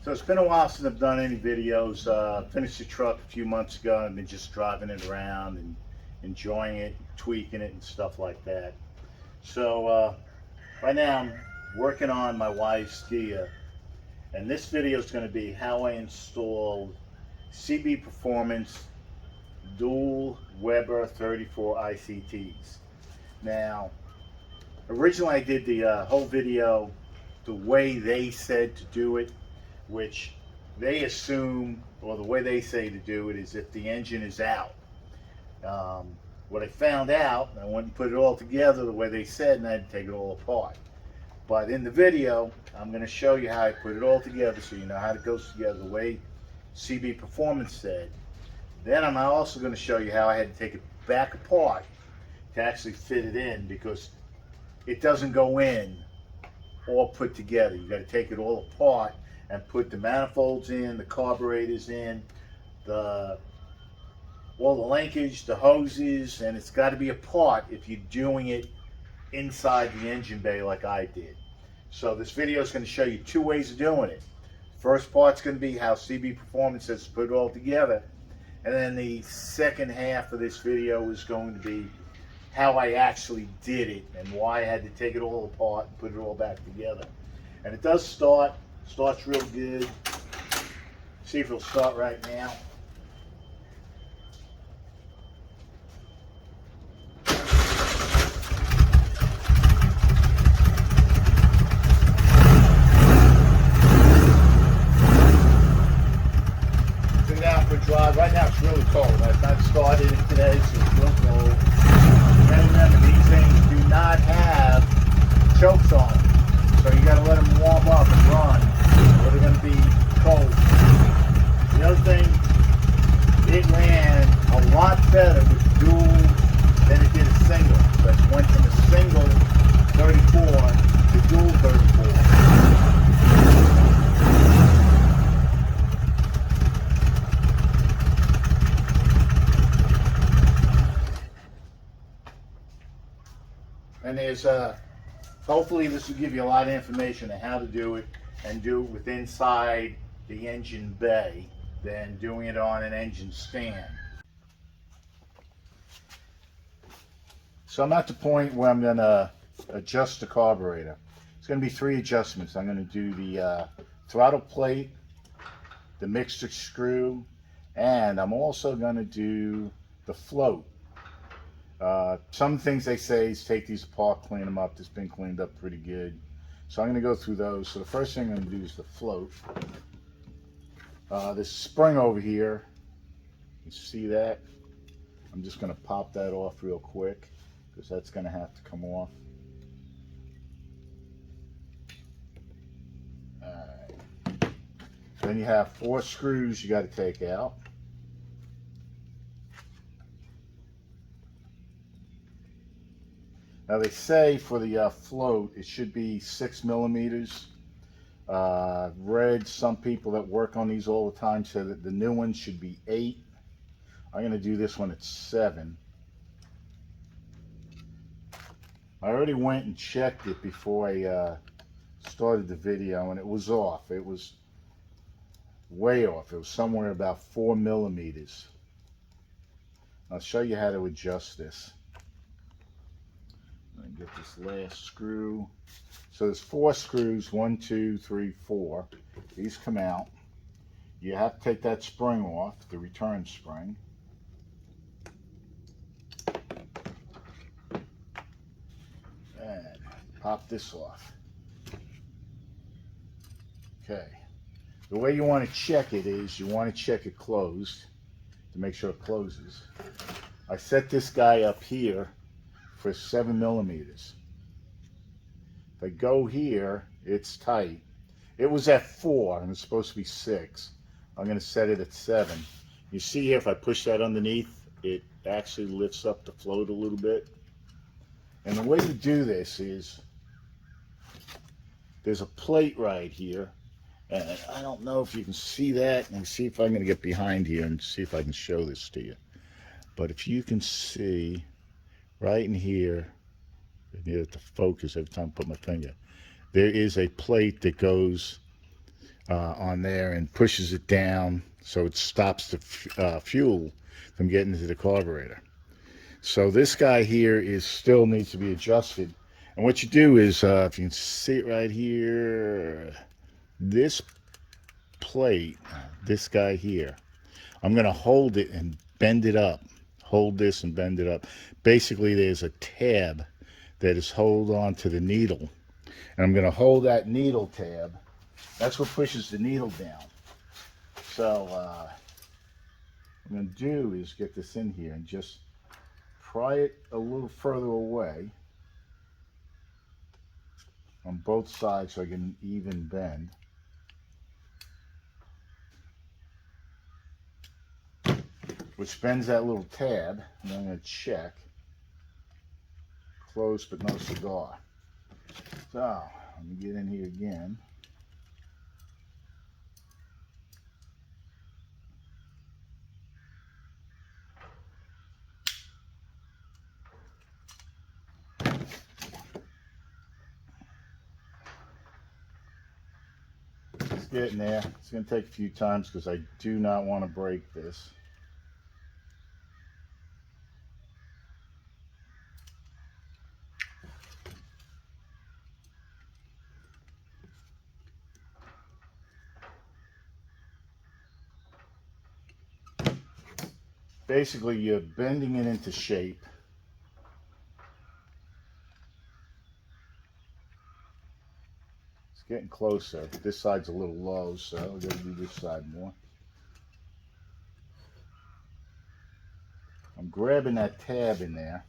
So it's been a while since I've done any videos. Finished the truck a few months ago and I've been just driving it around and enjoying it, tweaking it and stuff like that. So right now I'm working on my wife's Ghia, and this video is going to be how I installed CB Performance dual Weber 34 ICTs. Now, originally I did the whole video the way they said to do it, which they assume, or the way they say to do it, is if the engine is out. What I found out, I went and put it all together the way they said, and I had to take it all apart. But in the video, I'm going to show you how I put it all together so you know how it goes together the way CB Performance said. Then I'm also going to show you how I had to take it back apart to actually fit it in, because it doesn't go in all put together. You got to take it all apart and put the manifolds in, the carburetors in, all the linkage, the hoses, and it's got to be apart if you're doing it inside the engine bay like I did. So this video is going to show you two ways of doing it. First part's going to be how CB Performance has put it all together, and then the second half of this video is going to be how I actually did it and why I had to take it all apart and put it all back together. And it does starts real good. See if it'll start right now. Been out for a drive. Right now it's really cold. I've not started it today, so it's real cold. And remember, these things do not have chokes on them. So you got to let them warm up and run, or they're going to be cold. The other thing, it ran a lot better with dual than it did a single. So it went from a single 34 to dual 34. And there's hopefully this will give you a lot of information on how to do it, and do it with inside the engine bay than doing it on an engine stand. So I'm at the point where I'm going to adjust the carburetor. It's going to be three adjustments. I'm going to do the throttle plate, the mixer screw, and I'm also going to do the float. Some things they say is take these apart, clean them up. This has been cleaned up pretty good. So I'm going to go through those. So the first thing I'm going to do is the float. This spring over here, you see that? I'm just going to pop that off real quick, because that's going to have to come off. Alright. Then you have 4 screws you got to take out. Now they say for the float it should be 6 millimeters. Read some people that work on these all the time say that the new ones should be 8. I'm going to do this one at 7. I already went and checked it before I started the video, and it was off. It was way off. It was somewhere about 4 millimeters. I'll show you how to adjust this. And get this last screw. So there's 4 screws, 1, 2, 3, 4. These come out. You have to take that spring off, the return spring. And pop this off. Okay. The way you want to check it is you want to check it closed to make sure it closes. I set this guy up here for 7 millimeters. If I go here, it's tight. It was at 4 and it's supposed to be 6. I'm going to set it at 7. You see here, if I push that underneath, it actually lifts up the float a little bit. And the way to do this is, there's a plate right here, and I don't know if you can see that. Let me see if I'm going to get behind here and see if I can show this to you. But if you can see, right in here, near the focus every time I put my finger, there is a plate that goes on there and pushes it down so it stops the fuel from getting to the carburetor. So this guy here is still needs to be adjusted. And what you do is, if you can see it right here, this plate, this guy here, I'm going to hold it and bend it up. Hold this and bend it up. Basically, there's a tab that is hold on to the needle. And I'm going to hold that needle tab. That's what pushes the needle down. So what I'm going to do is get this in here and just pry it a little further away on both sides so I get an even bend. Which bends that little tab, and I'm going to check. Close but no cigar. So, let me get in here again. It's getting there. It's going to take a few times because I do not want to break this. Basically, you're bending it into shape. It's getting closer, but this side's a little low, so we're going to do this side more. I'm grabbing that tab in there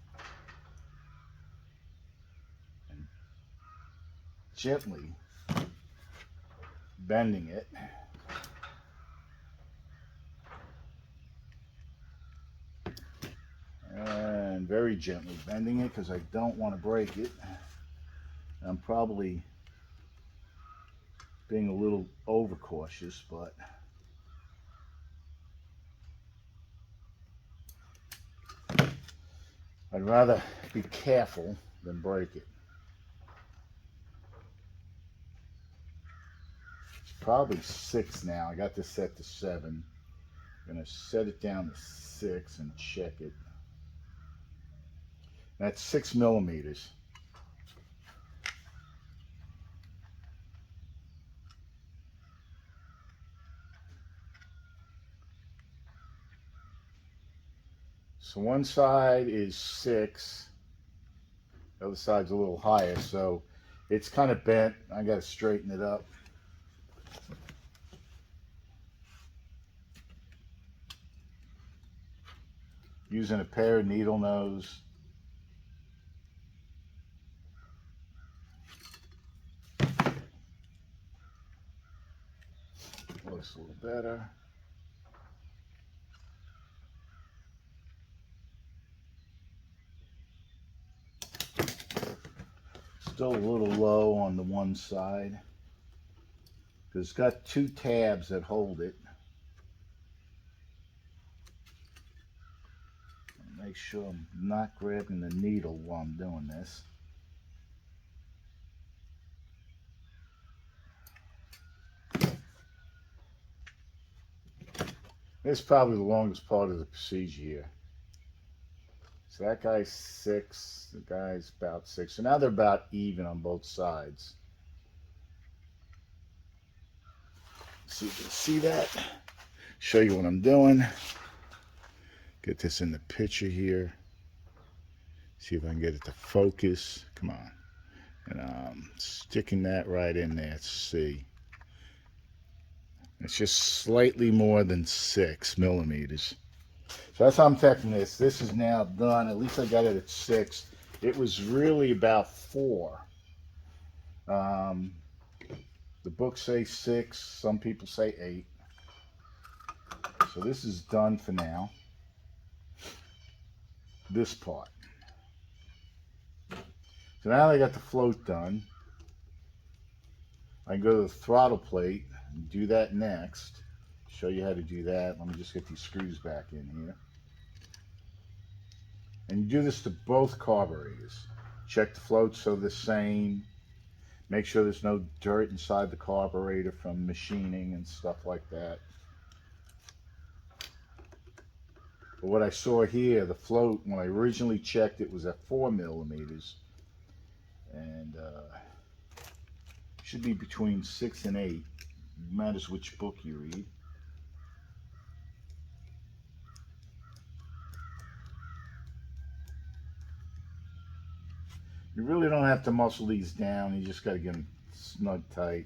and gently bending it. And very gently bending it because I don't want to break it. I'm probably being a little overcautious, but I'd rather be careful than break it. It's probably 6 now. I got this set to 7. I'm going to set it down to 6 and check it. That's 6 millimeters. So one side is 6, the other side's a little higher, so it's kind of bent. I got to straighten it up. Using a pair of needle nose. Looks a little better. Still a little low on the one side because it's got 2 tabs that hold it. Make sure I'm not grabbing the needle while I'm doing this. This is probably the longest part of the procedure here. So that guy's 6, the guy's about 6. So now they're about even on both sides. So you can see that. Show you what I'm doing. Get this in the picture here. See if I can get it to focus. Come on. And I'm sticking that right in there. See. It's just slightly more than 6 millimeters. So that's how I'm checking this. This is now done. At least I got it at 6. It was really about 4. The books say 6. Some people say 8. So this is done for now. This part. So now I got the float done. I can go to the throttle plate and do that next. Show you how to do that. Let me just get these screws back in here. And you do this to both carburetors. Check the floats so the same. Make sure there's no dirt inside the carburetor from machining and stuff like that. But what I saw here, the float, when I originally checked, it was at 4 millimeters. And should be between 6 and 8. It matters which book you read. You really don't have to muscle these down. You just got to get them snug tight.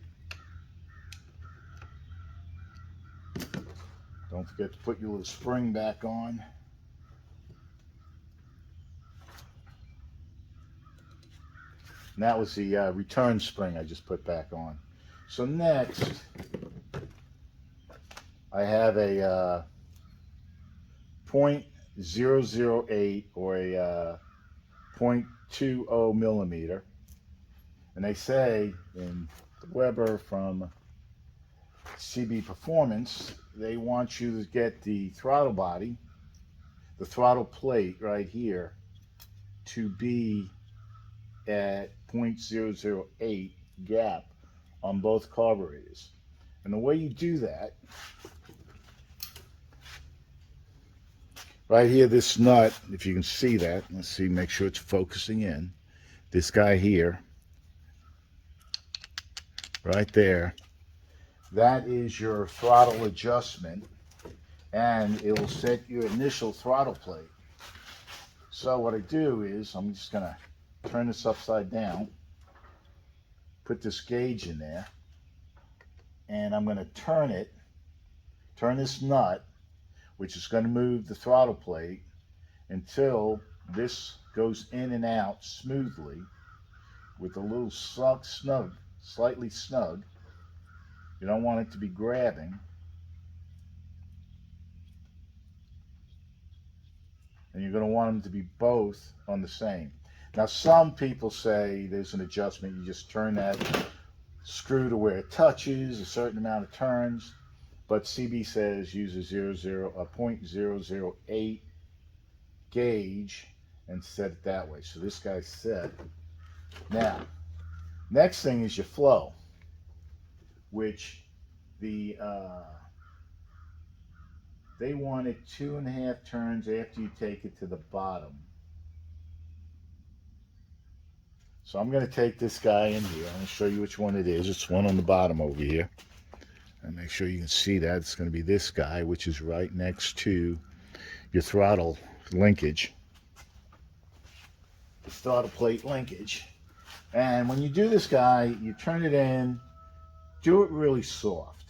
Don't forget to put your little spring back on. And that was the return spring I just put back on. So next, I have a 0.008 or a 0.20 millimeter. And they say in the Weber from CB Performance, they want you to get the throttle body, the throttle plate right here, to be at 0.008 gap on both carburetors. And the way you do that, right here, this nut, if you can see that, let's see, make sure it's focusing in. This guy here, right there, that is your throttle adjustment, and it will set your initial throttle plate. So what I do is, I'm just going to turn this upside down, put this gauge in there, and I'm going to turn this nut, which is going to move the throttle plate until this goes in and out smoothly with a little snug, slightly snug. You don't want it to be grabbing. And you're going to want them to be both on the same. Now, some people say there's an adjustment. You just turn that screw to where it touches, a certain amount of turns. But CB says use a 0.008 gauge and set it that way. So this guy's set. Now, next thing is your flow, which they wanted 2.5 turns after you take it to the bottom. So I'm going to take this guy in here. I'm going to show you which one it is. It's one on the bottom over here. And make sure you can see that. It's going to be this guy, which is right next to your throttle linkage. The throttle plate linkage. And when you do this guy, you turn it in, do it really soft.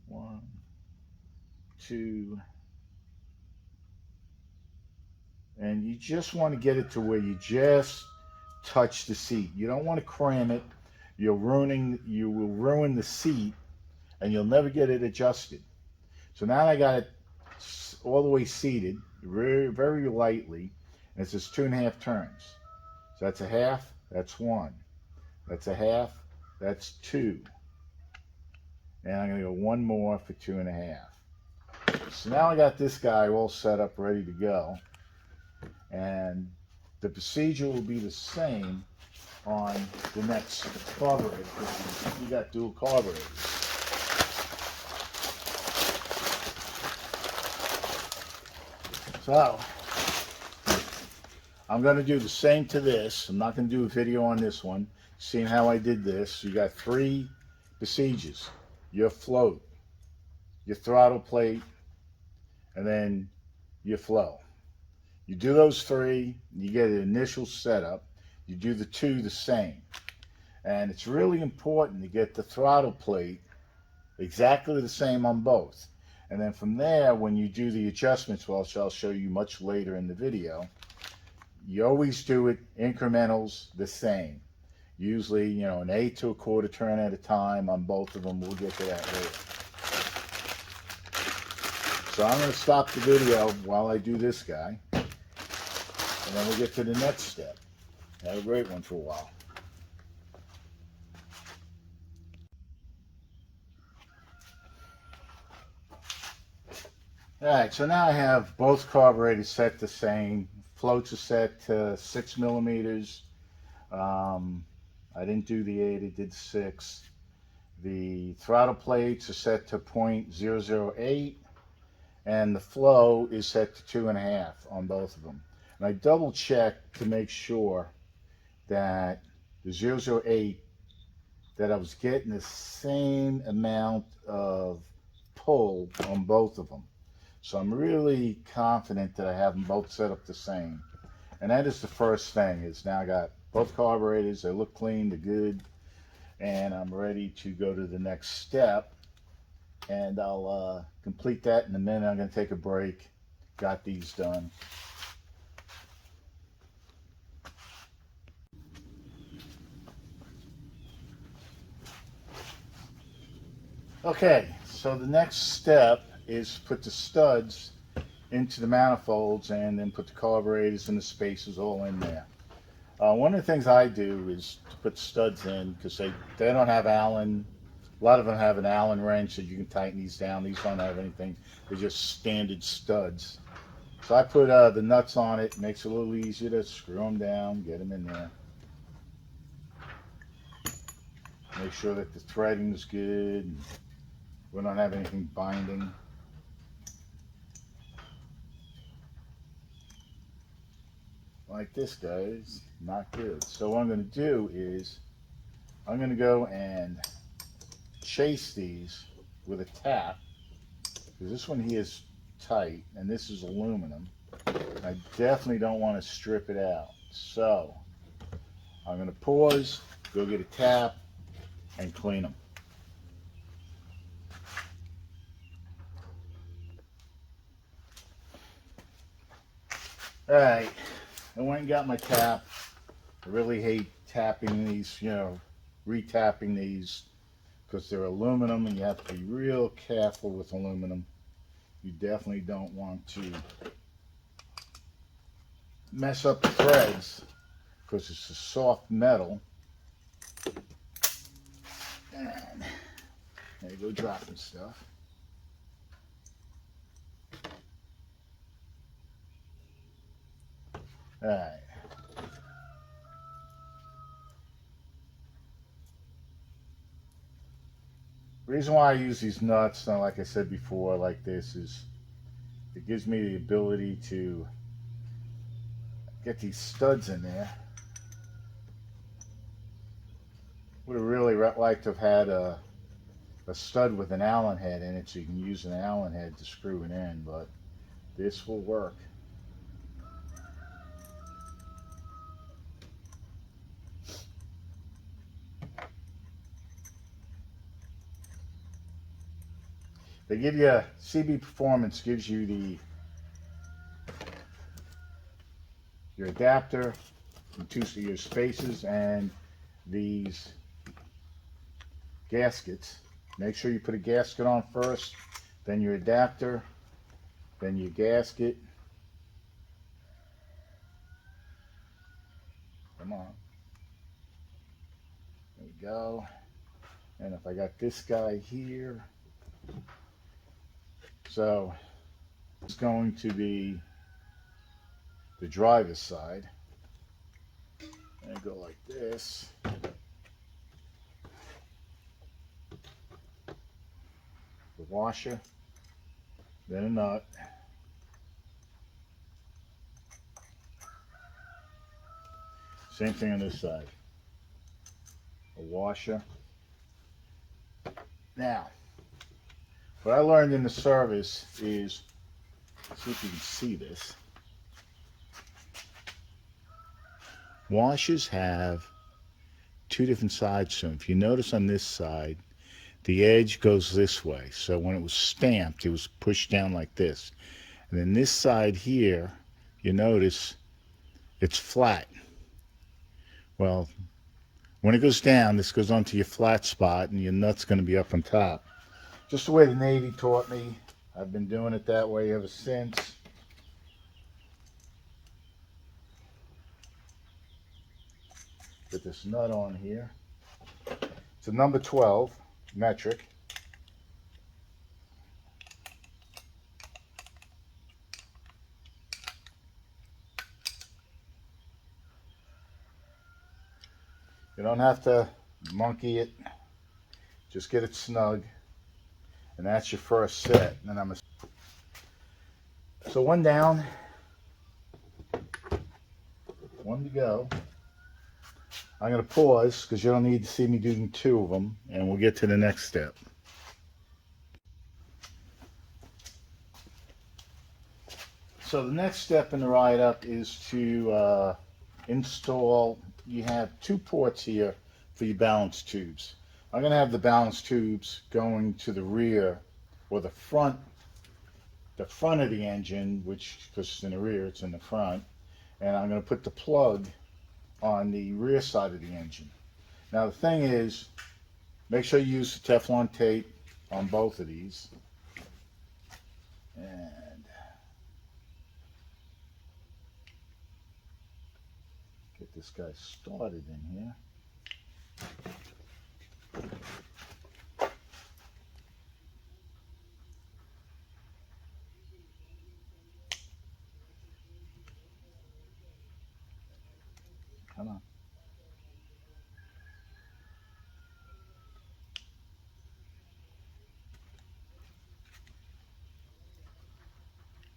1, 2, and you just want to get it to where you just touch the seat. You don't want to cram it. You will ruin the seat, and you'll never get it adjusted. So now I got it all the way seated, very, very lightly, and it says 2.5 turns. So that's a half, that's 1. That's a half, that's 2. And I'm going to go one more for 2.5. So now I got this guy all set up, ready to go. And the procedure will be the same on the next carburetor. You got dual carburetors. So I'm going to do the same to this. I'm not going to do a video on this one, seeing how I did this. You got 3 procedures: your float, your throttle plate, and then your flow. You do those 3, you get an initial setup. You do the 2 the same. And it's really important to get the throttle plate exactly the same on both. And then from there, when you do the adjustments, which I'll show you much later in the video, you always do it incrementals the same. Usually, an 1/8 to 1/4 turn at a time on both of them. We'll get to that later. So I'm going to stop the video while I do this guy. And then we'll get to the next step. Have a great one for a while. Alright, so now I have both carburetors set the same. Floats are set to 6 millimeters. I didn't do the 8, I did 6. The throttle plates are set to 0.008, and the flow is set to 2.5 on both of them. And I double checked to make sure that the 008, that I was getting the same amount of pull on both of them. So I'm really confident that I have them both set up the same. And that is the first thing, is now I got both carburetors, they look clean, they're good, and I'm ready to go to the next step. And I'll complete that in a minute. I'm going to take a break. Got these done. Okay, so the next step is put the studs into the manifolds and then put the carburetors and the spacers all in there. One of the things I do is to put studs in, because they don't have Allen. A lot of them have an Allen wrench that you can tighten these down. These don't have anything. They're just standard studs. So I put the nuts on it. Makes it a little easier to screw them down, get them in there. Make sure that the threading is good. And we don't have anything binding. Like this, guys, not good. So what I'm going to do is I'm going to go and chase these with a tap, because this one here is tight and this is aluminum. I definitely don't want to strip it out. So I'm going to pause, go get a tap, and clean them. All right, I went and got my tap. I really hate tapping these, re-tapping these, because they're aluminum and you have to be real careful with aluminum. You definitely don't want to mess up the threads, because it's a soft metal. And there you go, dropping stuff. All right. The reason why I use these nuts, like I said before, like this, is it gives me the ability to get these studs in there. Would have really liked to have had a stud with an Allen head in it, so you can use an Allen head to screw it in, but this will work. They give you, CB Performance gives you your adapter, your spacers, and these gaskets. Make sure you put a gasket on first, then your adapter, then your gasket. Come on. There we go. And if I got this guy here, so it's going to be the driver's side. And go like this. The washer, then a nut. Same thing on this side. A washer. Now, what I learned in the service is, let's see if you can see this. Washers have two different sides to them. If you notice on this side, the edge goes this way. So when it was stamped, it was pushed down like this. And then this side here, you notice it's flat. Well, when it goes down, this goes onto your flat spot and your nut's going to be up on top. Just the way the Navy taught me. I've been doing it that way ever since. Put this nut on here. It's a number 12 metric. You don't have to monkey it. Just get it snug. And that's your first set. And then so one down, one to go. I'm going to pause because you don't need to see me doing two of them, and we'll get to the next step. So the next step in the ride up is to install, you have two ports here for your balance tubes. I'm going to have the balance tubes going to the rear or the front of the engine, which, because it's in the rear, it's in the front. And I'm going to put the plug on the rear side of the engine. Now the thing is, make sure you use the Teflon tape on both of these. And get this guy started in here. Come on.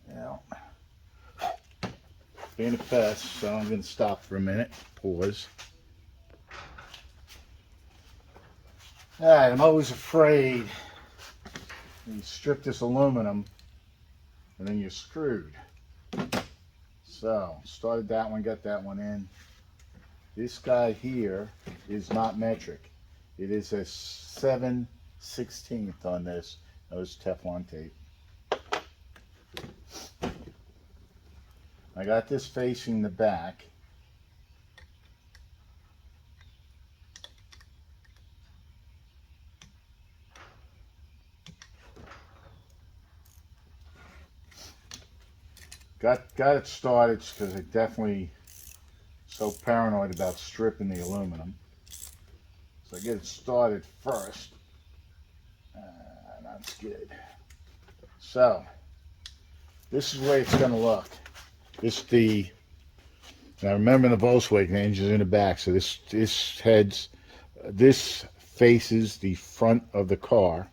Now, being a pest, so I'm going to stop for a minute, pause. Alright, I'm always afraid you strip this aluminum and then you're screwed. So, started that one, got that one in. This guy here is not metric. It is a 7/16 on this. That was Teflon tape. I got this facing the back. Got it started because I definitely so paranoid about stripping the aluminum. So I get it started first. That's good. So this is the way it's going to look. Now remember the Volkswagen engine is in the back, so this faces the front of the car.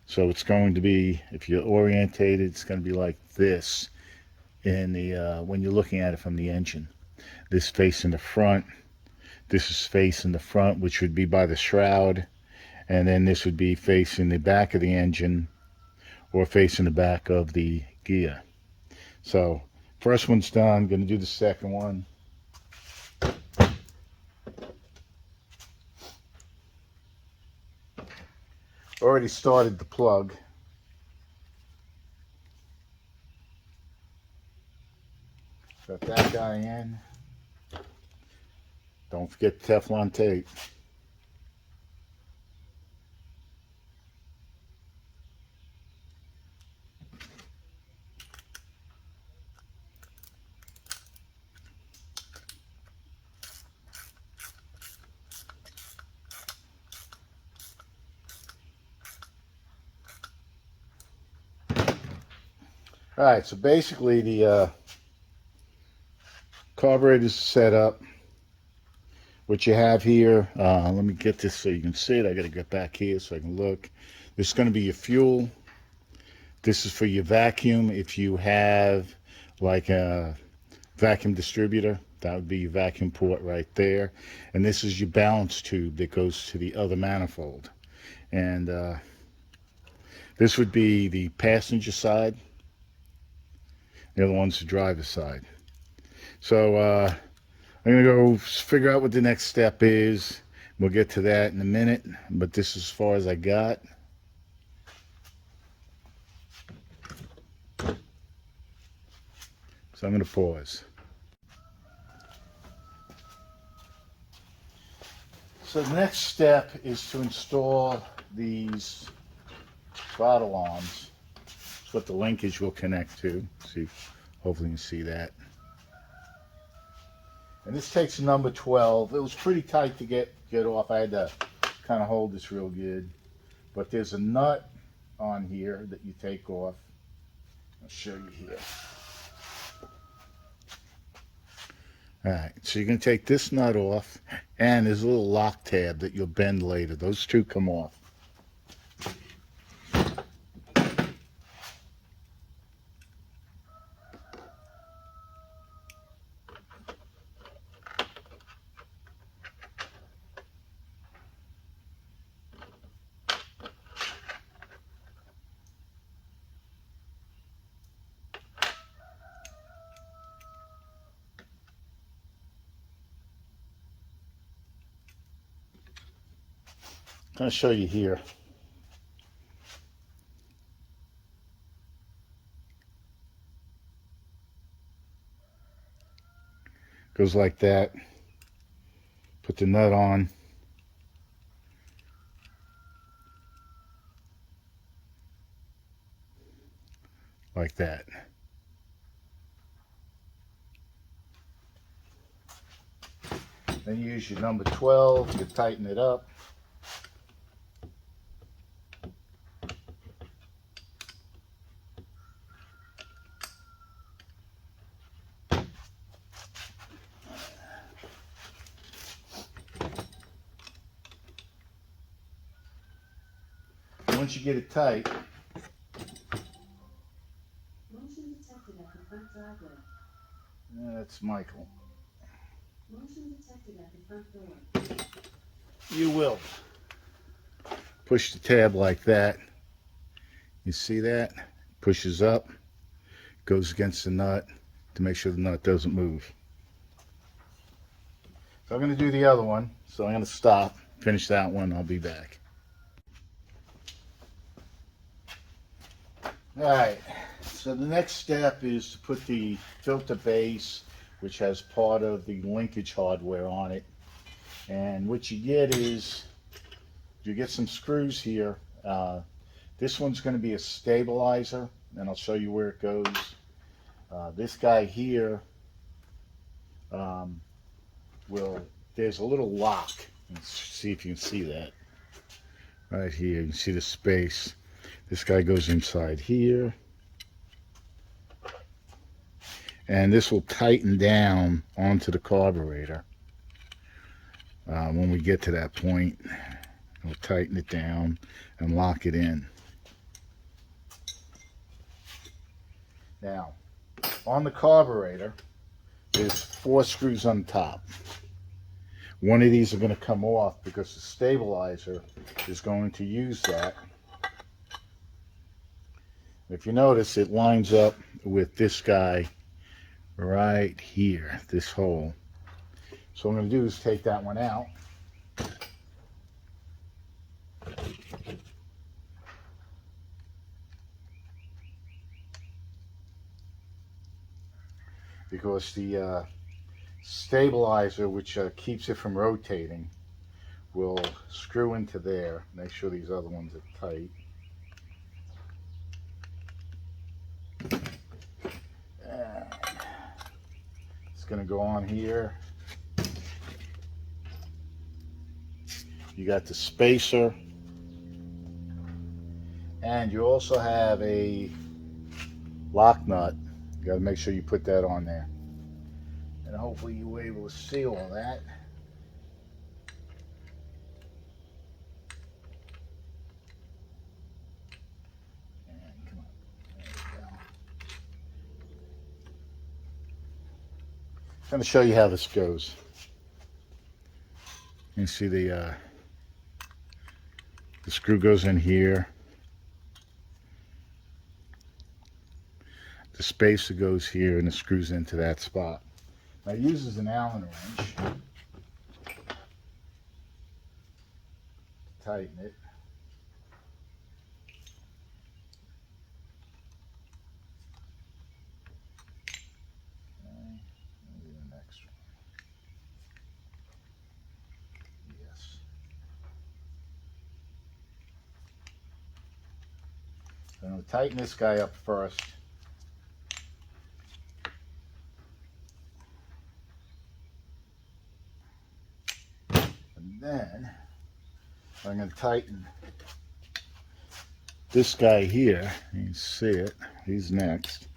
So it's going to be, if you're orientated, it's going to be like this in the when you're looking at it from the engine. This facing the front, this is facing the front, which would be by the shroud, and then this would be facing the back of the engine or facing the back of the Ghia. So first one's done, going to do the second one. Already started the plug. Got that guy in. Don't forget the Teflon tape. Alright, so basically the carburetor is set up. What you have here, let me get this so you can see it. I got to get back here so I can look. This is going to be your fuel. This is for your vacuum. If you have like a vacuum distributor, that would be your vacuum port right there. And this is your balance tube that goes to the other manifold. And this would be the passenger side. The other one's the driver's side. So I'm going to go figure out what the next step is. We'll get to that in a minute, but this is as far as I got. So I'm going to pause. So the next step is to install these throttle arms. That's what the linkage will connect to. See, hopefully you can see that. And this takes a number 12. It was pretty tight to get off. I had to kind of hold this real good. But there's a nut on here that you take off. I'll show you here. Alright, so you're going to take this nut off, and there's a little lock tab that you'll bend later. Those two come off. I'm going to show you here. Goes like that. Put the nut on. Like that. Then you use your number 12 to tighten it up. Once you get it tight, that's Michael. You will push the tab like that. You see that? Pushes up, goes against the nut to make sure the nut doesn't move. So I'm going to do the other one. So I'm going to stop, finish that one. I'll be back. Alright, so the next step is to put the filter base, which has part of the linkage hardware on it. And what you get is, you get some screws here. This one's going to be a stabilizer, and I'll show you where it goes. This guy here, there's a little lock. Let's see if you can see that. Right here, you can see the space. This guy goes inside here. And this will tighten down onto the carburetor. When we get to that point, we'll tighten it down and lock it in. Now, on the carburetor, there's 4 screws on top. One of these are going to come off because the stabilizer is going to use that. If you notice, it lines up with this guy right here, this hole. So what I'm going to do is take that one out. Because the stabilizer, which keeps it from rotating, will screw into there. Make sure these other ones are tight. And it's going to go on here. You got the spacer, and you also have a lock nut. You got to make sure you put that on there, and hopefully you were able to see all that. And come on, there we go. I'm going to show you how this goes. You can see the screw goes in here. The spacer goes here, and it screws into that spot. Now it uses an Allen wrench to tighten it. Okay, maybe the next one. Yes. So I'm going to tighten this guy up first. And then I'm going to tighten this guy here. You can see it. He's next.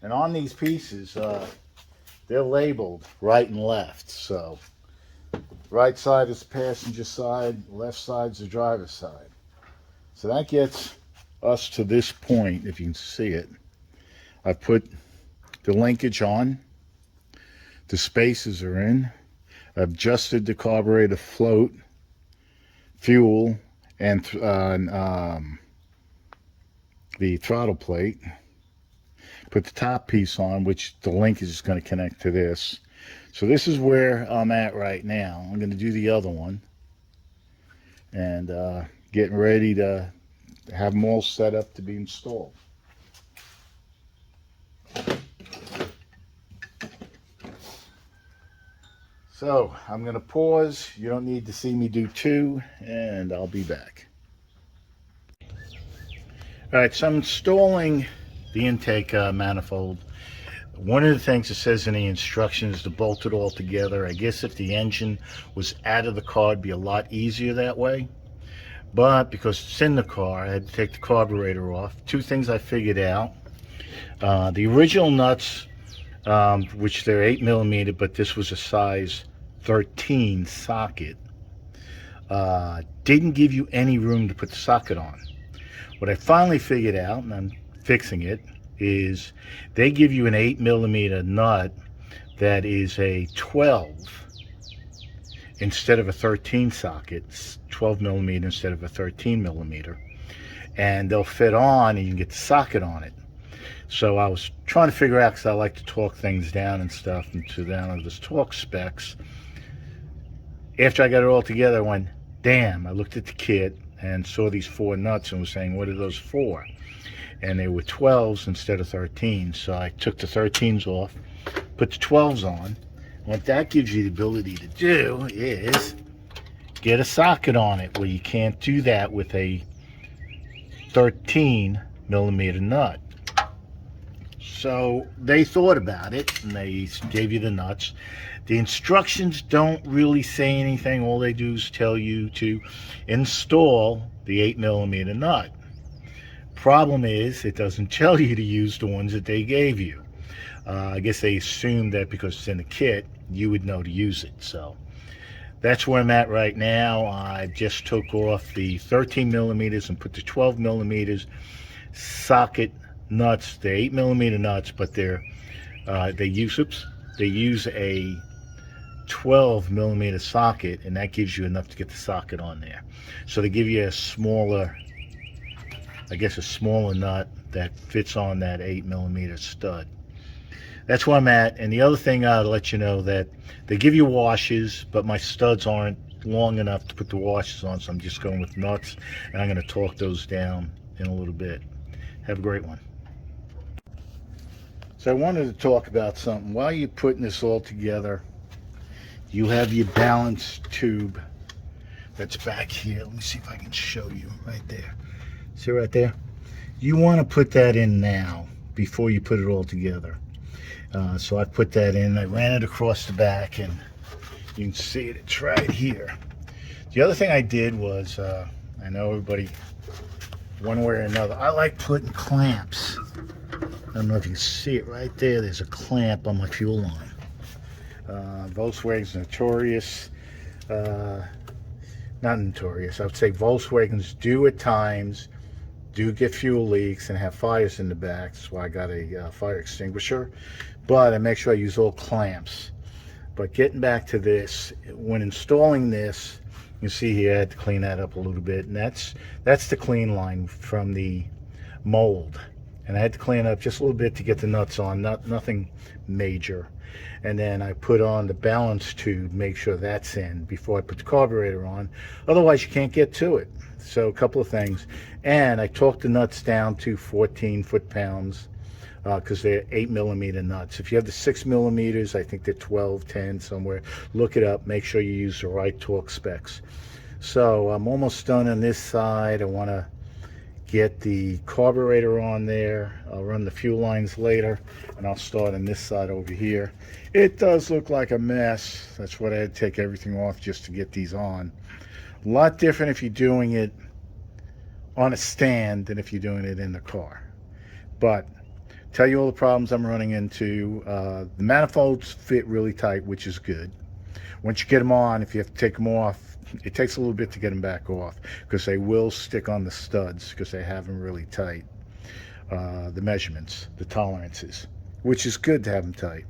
And on these pieces, they're labeled right and left. So right side is the passenger side, left side is the driver's side. So that gets us to this point, if you can see it. I put the linkage on, the spaces are in, I've adjusted the carburetor float, fuel, and the throttle plate. Put the top piece on, which the linkage is going to connect to this. So this is where I'm at right now. I'm going to do the other one, and getting ready to have them all set up to be installed. So I'm going to pause. You don't need to see me do two, and I'll be back. All right, so I'm installing the intake manifold. One of the things it says in the instructions is to bolt it all together. I guess if the engine was out of the car, it'd be a lot easier that way. But because it's in the car, I had to take the carburetor off. Two things I figured out. The original nuts, which they're 8mm, but this was a size 13 socket, didn't give you any room to put the socket on. What I finally figured out, and I'm fixing it, is they give you an 8mm nut that is a 12 instead of a 13 socket, 12mm instead of a 13mm, and they'll fit on and you can get the socket on it. So I was trying to figure out, because I like to talk things down and stuff, and to down to this torque specs. After I got it all together, I went, damn, I looked at the kit and saw these 4 nuts and was saying, what are those for? And they were 12s instead of 13s. So I took the 13s off, put the 12s on. What that gives you the ability to do is get a socket on it, where you can't do that with a 13mm nut. So they thought about it, and they gave you the nuts. The instructions don't really say anything. All they do is tell you to install the 8mm nut. Problem is, it doesn't tell you to use the ones that they gave you. I guess they assumed that because it's in the kit, you would know to use it. So that's where I'm at right now. I just took off the 13mm and put the 12mm socket nuts. They're 8mm nuts, but they use a 12mm socket, and that gives you enough to get the socket on there. So they give you a smaller, I guess a smaller nut that fits on that 8mm stud. That's where I'm at. And the other thing I'll let you know, that they give you washers, but my studs aren't long enough to put the washers on, so I'm just going with nuts, and I'm going to torque those down in a little bit. Have a great one. So I wanted to talk about something. While you're putting this all together, you have your balance tube that's back here. Let me see if I can show you right there. See right there? You want to put that in now before you put it all together. So I put that in. I ran it across the back, and you can see it. It's right here. The other thing I did was, I know everybody, one way or another, I like putting clamps. I don't know if you can see it right there. There's a clamp on my fuel line. Volkswagen's notorious, not notorious, I would say Volkswagens do at times get fuel leaks and have fires in the back. That's why I got a fire extinguisher, but I make sure I use all clamps. But getting back to this, when installing this, you see here I had to clean that up a little bit, and that's the clean line from the mold, and I had to clean up just a little bit to get the nuts on, nothing major. And then I put on the balance tube, make sure that's in before I put the carburetor on, otherwise you can't get to it. So a couple of things. And I torqued the nuts down to 14 foot-pounds because they're 8mm nuts. If you have the 6mm, I think they're 12, 10 somewhere. Look it up, make sure you use the right torque specs. So I'm almost done on this side. I want to get the carburetor on there. I'll run the fuel lines later, and I'll start on this side over here. It does look like a mess. That's what I had to take everything off just to get these on. A lot different if you're doing it on a stand than if you're doing it in the car. But tell you all the problems I'm running into. The manifolds fit really tight, which is good. Once you get them on, if you have to take them off, it takes a little bit to get them back off, because they will stick on the studs because they have them really tight. The measurements, the tolerances, which is good to have them tight.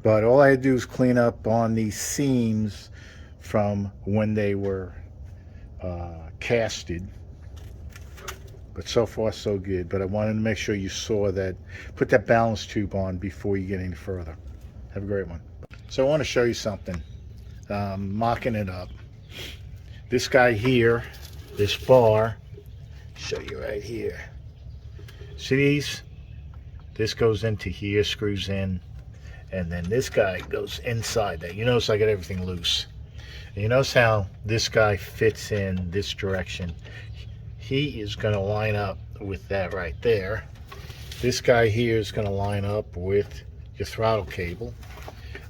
But all I had to do was clean up on these seams from when they were casted. But so far so good. But I wanted to make sure you saw that. Put that balance tube on before you get any further. Have a great one. So I want to show you something. Mocking it up. This guy here, this bar, show you right here. See these? This goes into here, screws in, and then this guy goes inside that. You notice I got everything loose. And you notice how this guy fits in this direction. He is going to line up with that right there. This guy here is going to line up with your throttle cable.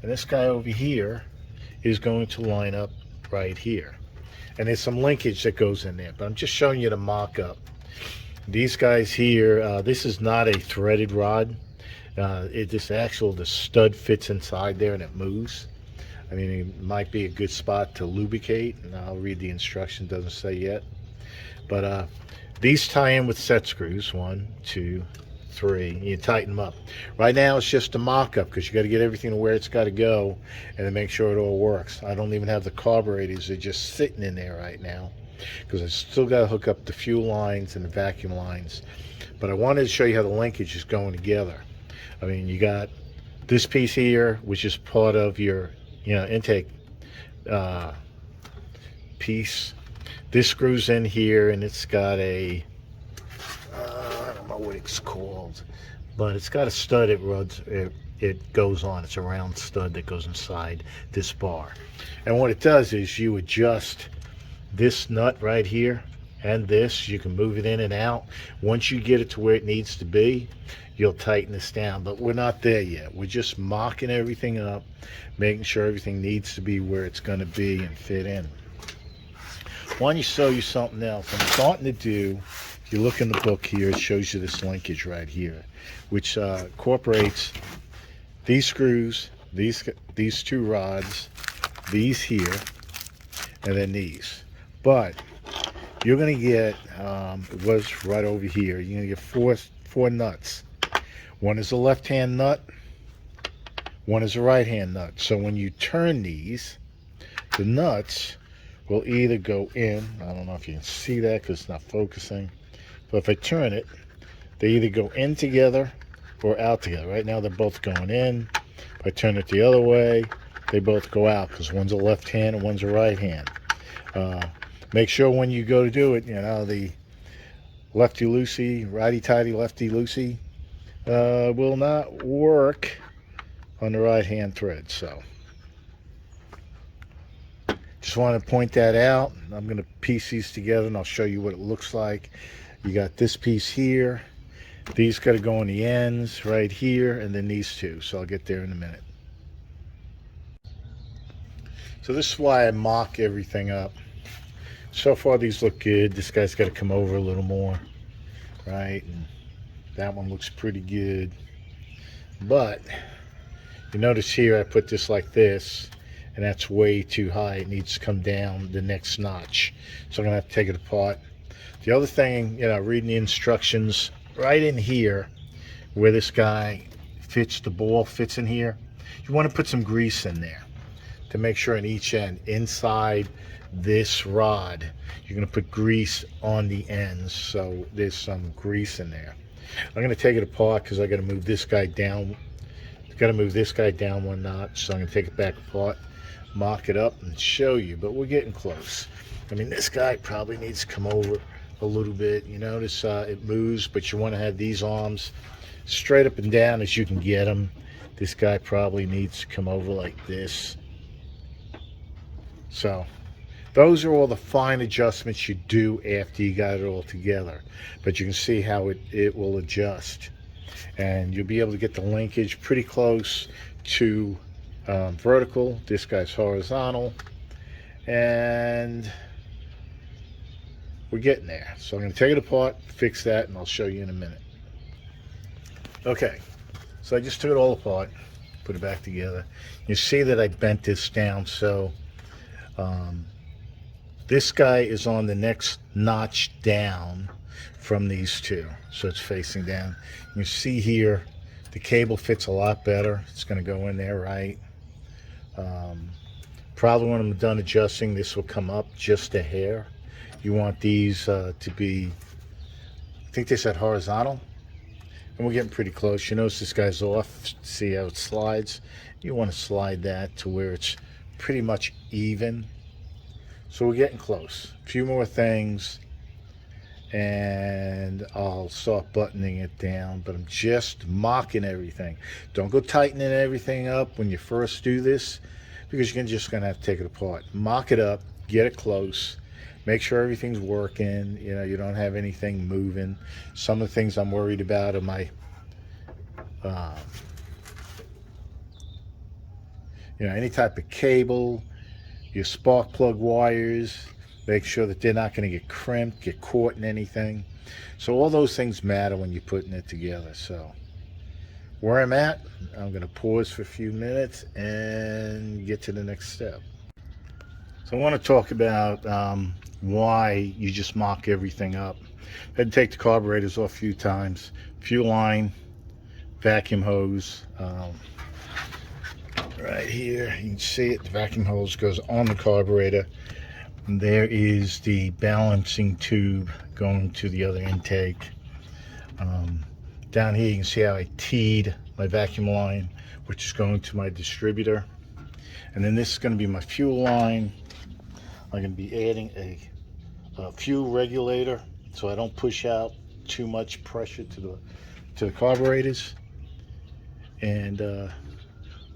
And this guy over here is going to line up right here. And there's some linkage that goes in there, but I'm just showing you the mock-up. These guys here, this is not a threaded rod. The stud fits inside there and it moves. I mean, it might be a good spot to lubricate, and I'll read the instruction, doesn't say yet. But these tie in with set screws, 1, 2, 3. You tighten them up. Right now it's just a mock-up because you got to get everything to where it's got to go and then make sure it all works. I don't even have the carburetors. They're just sitting in there right now because I still got to hook up the fuel lines and the vacuum lines. But I wanted to show you how the linkage is going together. I mean, you got this piece here, which is part of your intake piece. This screws in here, and it's got a I don't know what it's called, but it's got a stud it goes on. It's a round stud that goes inside this bar. And what it does is you adjust this nut right here and this. You can move it in and out. Once you get it to where it needs to be, you'll tighten this down. But we're not there yet. We're just mocking everything up, making sure everything needs to be where it's going to be and fit in. Why don't you show you something else? I'm starting to do, if you look in the book here, it shows you this linkage right here, which incorporates these screws, these two rods, these here, and then these. But you're going to get, it was right over here, you're going to get four nuts. One is a left-hand nut, one is a right-hand nut. So when you turn these, the nuts will either go in, I don't know if you can see that because it's not focusing, but if I turn it, they either go in together or out together. Right now they're both going in. If I turn it the other way, they both go out because one's a left hand and one's a right hand. Make sure when you go to do it, the lefty-loosey, righty-tighty, lefty-loosey will not work on the right-hand thread. So just want to point that out. I'm going to piece these together and I'll show you what it looks like. You got this piece here. These got to go on the ends right here, and then these two. So I'll get there in a minute. So this is why I mock everything up. So far these look good. This guy's got to come over a little more, right? And that one looks pretty good. But you notice here I put this like this, and that's way too high. It needs to come down the next notch. So I'm gonna have to take it apart. The other thing, reading the instructions, right in here where this guy fits, the ball fits in here, you want to put some grease in there to make sure on each end, inside this rod, you're going to put grease on the ends, so there's some grease in there. I'm going to take it apart because I got to move this guy down. Got to move this guy down one notch, so I'm going to take it back apart, mock it up, and show you. But we're getting close. I mean, this guy probably needs to come over a little bit. You notice it moves, but you want to have these arms straight up and down as you can get them. This guy probably needs to come over like this. So those are all the fine adjustments you do after you got it all together. But you can see how it will adjust. And you'll be able to get the linkage pretty close to vertical. This guy's horizontal. And we're getting there. So I'm going to take it apart, fix that, and I'll show you in a minute. Okay, so I just took it all apart, put it back together. You see that I bent this down, so this guy is on the next notch down from these two, so it's facing down. You see here the cable fits a lot better. It's going to go in there right. Probably when I'm done adjusting, this will come up just a hair. You want these to be, I think they said horizontal, and we're getting pretty close. You notice this guy's off. See how it slides? You want to slide that to where it's pretty much even. So we're getting close. A few more things and I'll start buttoning it down, but I'm just mocking everything. Don't go tightening everything up when you first do this, because you're just gonna have to take it apart. Mock it up, get it close, make sure everything's working, you know, you don't have anything moving. Some of the things I'm worried about are my you know, any type of cable, your spark plug wires, make sure that they're not going to get crimped, get caught in anything. So all those things matter when you're putting it together. So where I'm at, I'm going to pause for a few minutes and get to the next step. So I want to talk about why you just mock everything up. I had to take the carburetors off a few times. Fuel line, vacuum hose. Right here, you can see it, the vacuum hose goes on the carburetor. And there is the balancing tube going to the other intake. Down here you can see how I teed my vacuum line, which is going to my distributor. And then this is going to be my fuel line. I'm going to be adding a fuel regulator so I don't push out too much pressure to the carburetors. And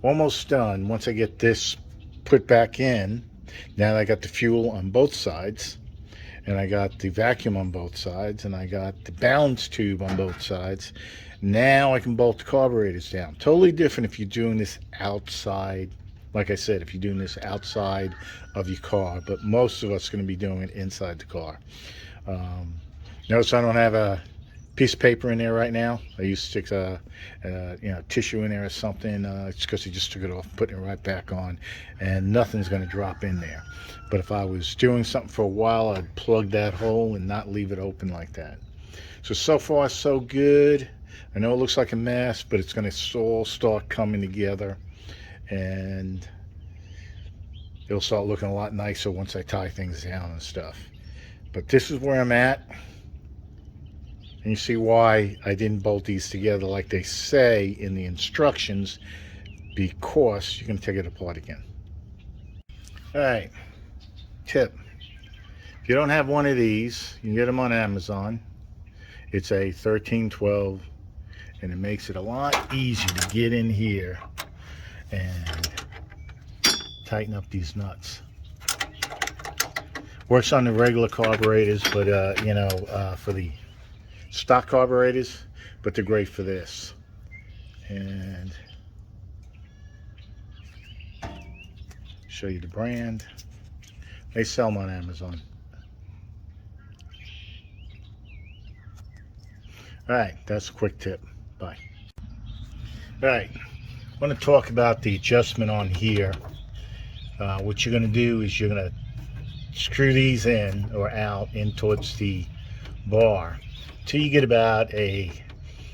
almost done. Once I get this put back in, now I got the fuel on both sides, and I got the vacuum on both sides, and I got the balance tube on both sides. Now I can bolt the carburetors down. Totally different if you're doing this outside. Like I said, if you're doing this outside of your car, but most of us are going to be doing it inside the car. Notice I don't have a piece of paper in there right now. I used to stick you know, tissue in there or something. It's because I just took it off and put it right back on, and nothing's going to drop in there. But if I was doing something for a while, I'd plug that hole and not leave it open like that. So far so good. I know it looks like a mess, but it's going to all start coming together, and it'll start looking a lot nicer once I tie things down and stuff. But this is where I'm at. And you see why I didn't bolt these together like they say in the instructions, because you're going to take it apart again. All right, tip. If you don't have one of these, you can get them on Amazon. It's a 1312, and it makes it a lot easier to get in here and tighten up these nuts. Works on the regular carburetors, but you know, for the stock carburetors, but they're great for this. And show you the brand. They sell them on Amazon. All right, that's a quick tip. Bye. All right, I want to talk about the adjustment on here. What you're going to do is you're going to screw these in or out in towards the bar till you get about a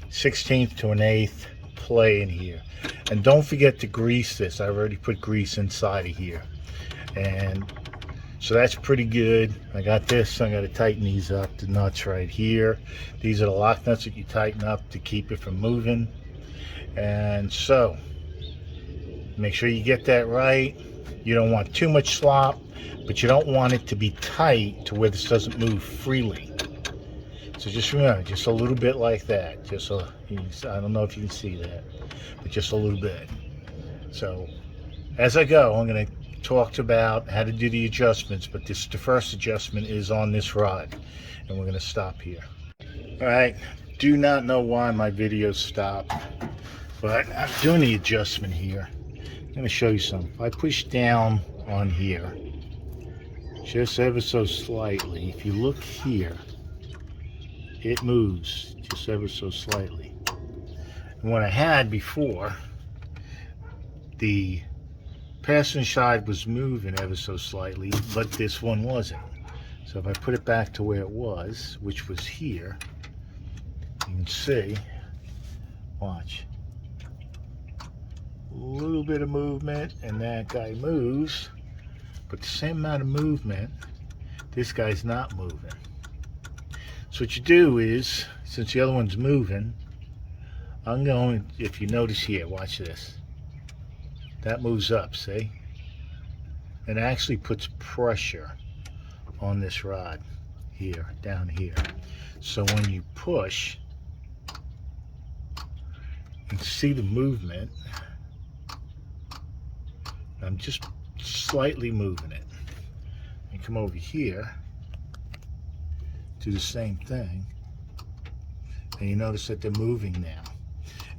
1/16 to an 1/8 play in here. And don't forget to grease this. I already put grease inside of here, and so that's pretty good. I got this. I got to tighten these up, the nuts right here. These are the lock nuts that you tighten up to keep it from moving. And so make sure you get that right. You don't want too much slop, but you don't want it to be tight to where this doesn't move freely. So just remember, just a little bit like that. Just so, I don't know if you can see that, but just a little bit. So as I go, I'm going to talk about how to do the adjustments, but the first adjustment is on this rod, and we're going to stop here. All right, do not know why my videos stop, but I'm doing the adjustment here. I'm going to show you something. If I push down on here, just ever so slightly, if you look here, it moves just ever so slightly. what I had before, the passenger side was moving ever so slightly, but this one wasn't. So if I put it back to where it was, which was here, you can see, watch, a little bit of movement, and that guy moves, but the same amount of movement, this guy's not moving. So what you do is, since the other one's moving, I'm going, if you notice here, watch this. That moves up, see? It actually puts pressure on this rod here, down here. So when you push, you can see the movement. I'm just slightly moving it. And come over here, do the same thing, and you notice that they're moving now.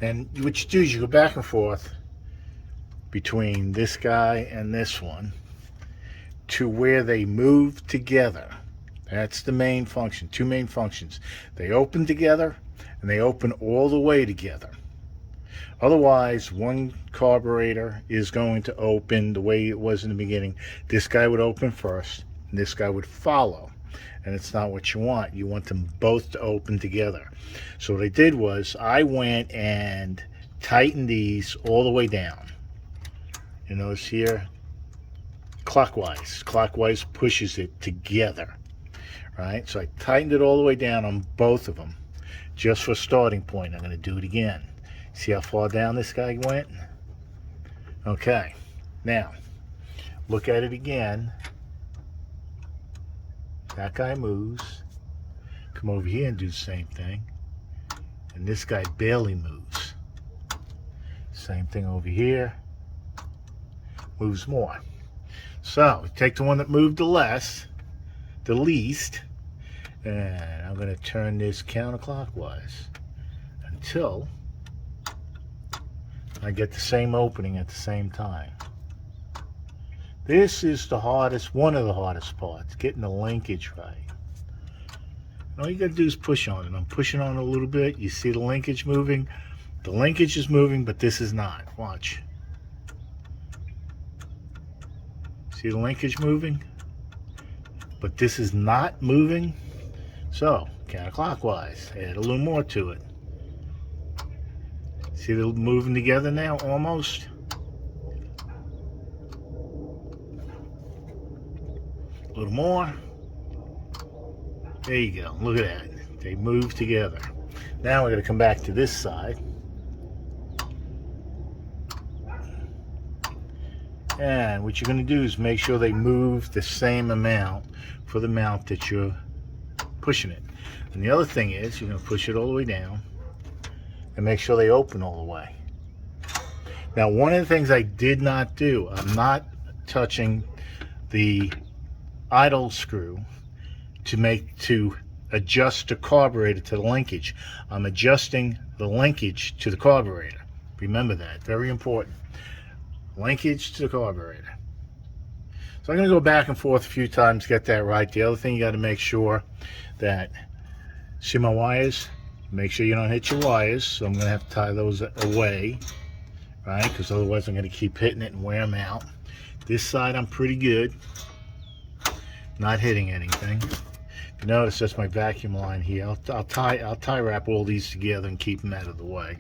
And what you do is you go back and forth between this guy and this one to where they move together. That's the main function, two main functions. They open together and they open all the way together. Otherwise, one carburetor is going to open the way it was in the beginning. This guy would open first and this guy would follow. And it's not what you want. You want them both to open together. So what I did was I went and tightened these all the way down. You notice here, clockwise. Clockwise pushes it together, right? So I tightened it all the way down on both of them, just for a starting point. I'm going to do it again. See how far down this guy went? Okay. Now, look at it again. That guy moves. Come over here and do the same thing. And this guy barely moves. Same thing over here. Moves more. So, take the one that moved the least, and I'm going to turn this counterclockwise until I get the same opening at the same time. This is the hardest, one of the hardest parts, getting the linkage right. And all you got to do is push on it. I'm pushing on it a little bit. You see the linkage moving? The linkage is moving, but this is not. Watch. See the linkage moving? But this is not moving. So, counterclockwise. Add a little more to it. See them moving together now, almost? A little more. There you go. Look at that. They move together. Now we're going to come back to this side. And what you're going to do is make sure they move the same amount for the amount that you're pushing it. And the other thing is you're going to push it all the way down and make sure they open all the way. Now, one of the things I did not do, I'm not touching the idle screw to adjust the carburetor to the linkage. I'm adjusting the linkage to the carburetor. Remember that, very important. Linkage to the carburetor. So I'm going to go back and forth a few times, get that right. The other thing you got to make sure that, see my wires? Make sure you don't hit your wires. So I'm going to have to tie those away, right? Because otherwise I'm going to keep hitting it and wear them out. This side I'm pretty good. Not hitting anything. If you notice, that's my vacuum line here. I'll tie wrap all these together and keep them out of the way.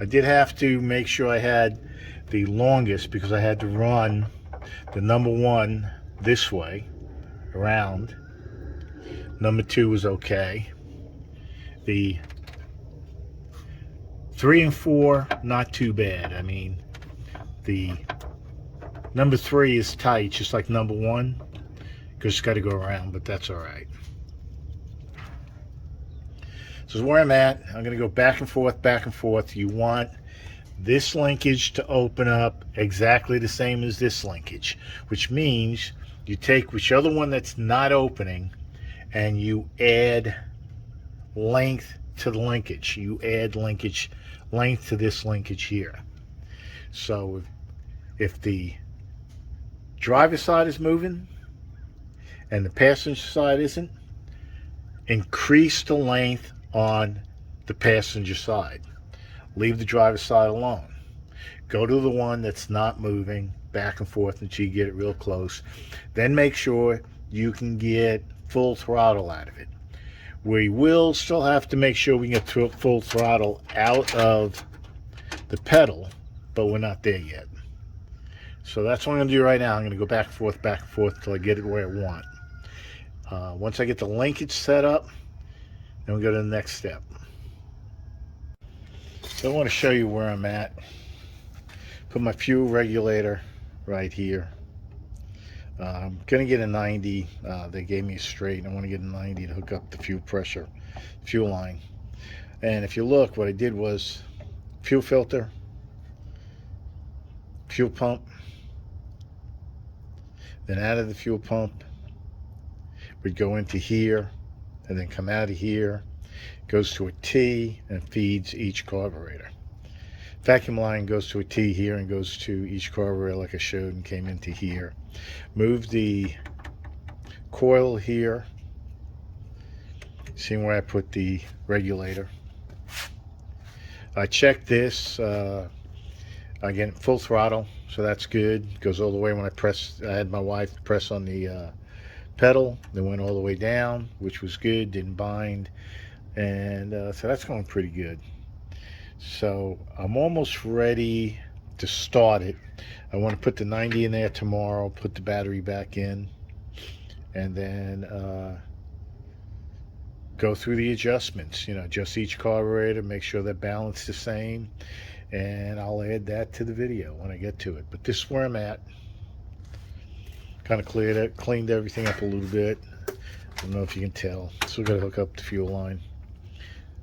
I did have to make sure I had the longest because I had to run the number 1 this way around. Number 2 was okay. The 3 and 4 not too bad. I mean, the number 3 is tight just like number 1 because it's got to go around, but that's all right. So this is where I'm at. I'm going to go back and forth, back and forth. You want this linkage to open up exactly the same as this linkage, which means you take whichever one that's not opening and you add length to the linkage. You add length to this linkage here. So if the driver's side is moving and the passenger side isn't, increase the length on the passenger side. leave the driver's side alone. Go to the one that's not moving back and forth until you get it real close. Then make sure you can get full throttle out of it. We will still have to make sure we can get full throttle out of the pedal, but we're not there yet. So that's what I'm going to do right now. I'm going to go back and forth till I get it where I want. Once I get the linkage set up, then we'll go to the next step. So I want to show you where I'm at. Put my fuel regulator right here. I'm going to get a 90. They gave me a straight, and I want to get a 90 to hook up the fuel line. And if you look, what I did was fuel filter, fuel pump, then out of the fuel pump, we'd go into here, and then come out of here, goes to a T, and feeds each carburetor. Vacuum line goes to a T here and goes to each carburetor like I showed, and came into here. Move the coil here. See where I put the regulator. I checked this. Again, full throttle, so that's good. Goes all the way when I had my wife press on the pedal. Then went all the way down, which was good. Didn't bind, and so that's going pretty good. So I'm almost ready to start it. I want to put the 90 in there tomorrow, put the battery back in, and then go through the adjustments. Adjust each carburetor, make sure they're balanced the same, and I'll add that to the video when I get to it. But this is where I'm at. Kind of cleaned everything up a little bit. I don't know if you can tell. Still got to hook up the fuel line.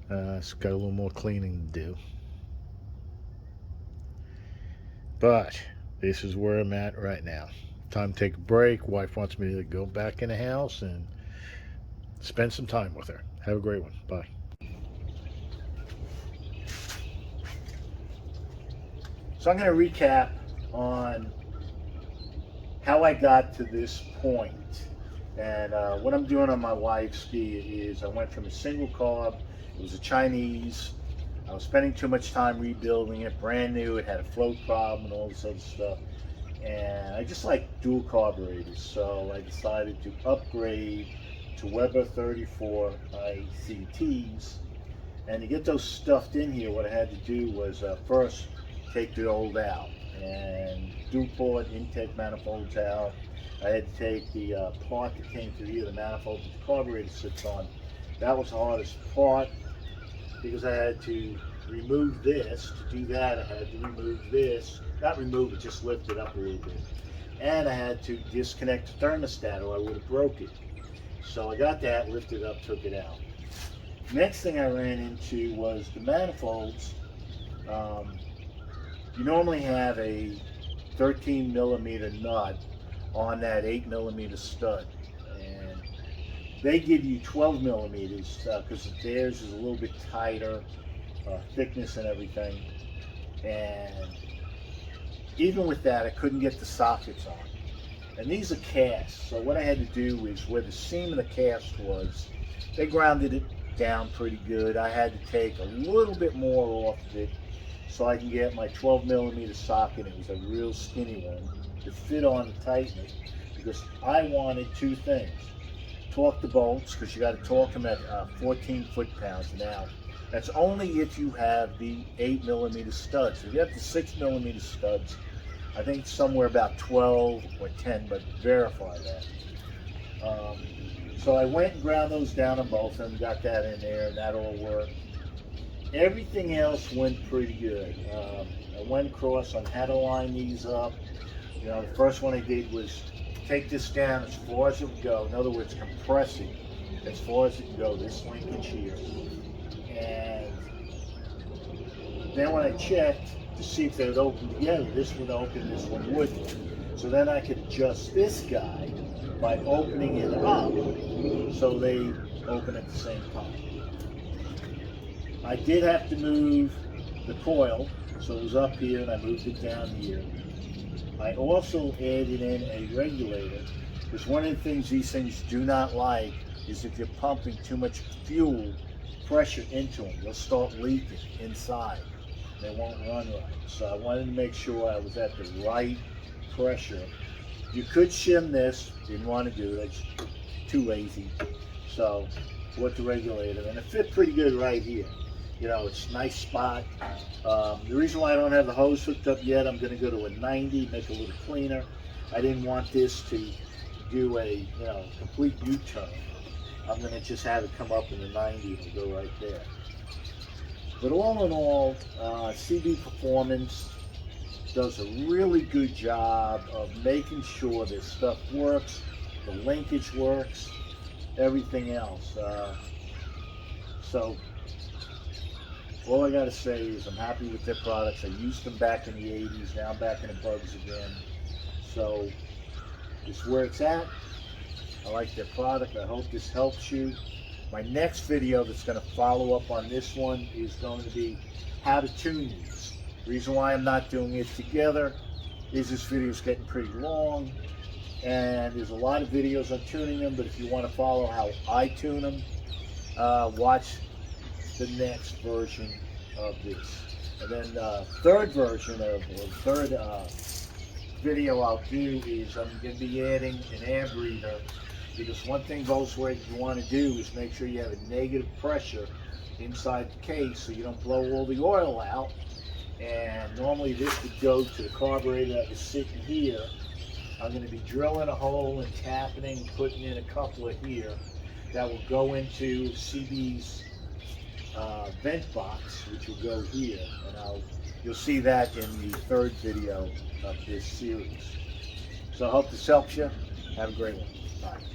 It's got a little more cleaning to do. But this is where I'm at right now. Time to take a break. Wife wants me to go back in the house and spend some time with her. Have a great one. Bye. So I'm going to recap on how I got to this point. And what I'm doing on my wife's Ghia is I went from a single carb. It was a Chinese. I was spending too much time rebuilding it, brand new. It had a float problem and all this other stuff. And I just like dual carburetors, so I decided to upgrade to Weber 34 ICTs. And to get those stuffed in here, what I had to do was first take the old out and dual port intake manifolds out. I had to take the part that came through here, the manifold that the carburetor sits on. That was the hardest part, because I had to remove this. To do that, I had to remove this. Not remove it, just lift it up a little bit. And I had to disconnect the thermostat, or I would have broke it. So I got that, lifted it up, took it out. Next thing I ran into was the manifolds. You normally have a 13 millimeter nut on that 8 millimeter stud. And they give you 12 millimeters because theirs is a little bit tighter, thickness and everything. And even with that, I couldn't get the sockets on. And these are cast, so what I had to do is where the seam of the cast was, they grounded it down pretty good. I had to take a little bit more off of it so I can get my 12 millimeter socket. It was a real skinny one to fit on and tighten it, because I wanted two things. Torque the bolts, because you got to torque them at 14 foot-pounds an hour. That's only if you have the 8 millimeter studs. If you have the 6 millimeter studs, I think it's somewhere about 12 or 10, but verify that. So I went and ground those down on both of them, got that in there, and that all worked. Everything else went pretty good. I went across on how to line these up. The first one I did was take this down as far as it would go. In other words, compressing as far as it could go, this linkage here. And then when I checked to see if they would open together, this would open, this one wouldn't. So then I could adjust this guy by opening it up so they open at the same time. I did have to move the coil, so it was up here and I moved it down here. I also added in a regulator, because one of the things these things do not like is if you're pumping too much fuel pressure into them, they'll start leaking inside. They won't run right. So I wanted to make sure I was at the right pressure. You could shim this, didn't want to do it, it's too lazy. So with the regulator, and it fit pretty good right here. You know, it's a nice spot. The reason why I don't have the hose hooked up yet, I'm going to go to a 90, make it a little cleaner. I didn't want this to do a complete U-turn. I'm going to just have it come up in the 90 and go right there. But all in all, CB Performance does a really good job of making sure this stuff works, the linkage works, everything else. So all I got to say is I'm happy with their products. I used them back in the 80s, now I'm back in the bugs again. So it's where it's at. I like their product. I hope this helps you. My next video that's going to follow up on this one is going to be how to tune these. The reason why I'm not doing it together is this video is getting pretty long, and there's a lot of videos on tuning them, but if you want to follow how I tune them, watch the next version of this. And then the third version of, or third video I'll do is I'm going to be adding an air breather, because one thing Volkswagen you want to do is make sure you have a negative pressure inside the case so you don't blow all the oil out. And normally this would go to the carburetor that is sitting here. I'm going to be drilling a hole and tapping and putting in a couple of here that will go into CB's vent box, which will go here, and you'll see that in the third video of this series. So I hope this helps you. Have a great one. Bye.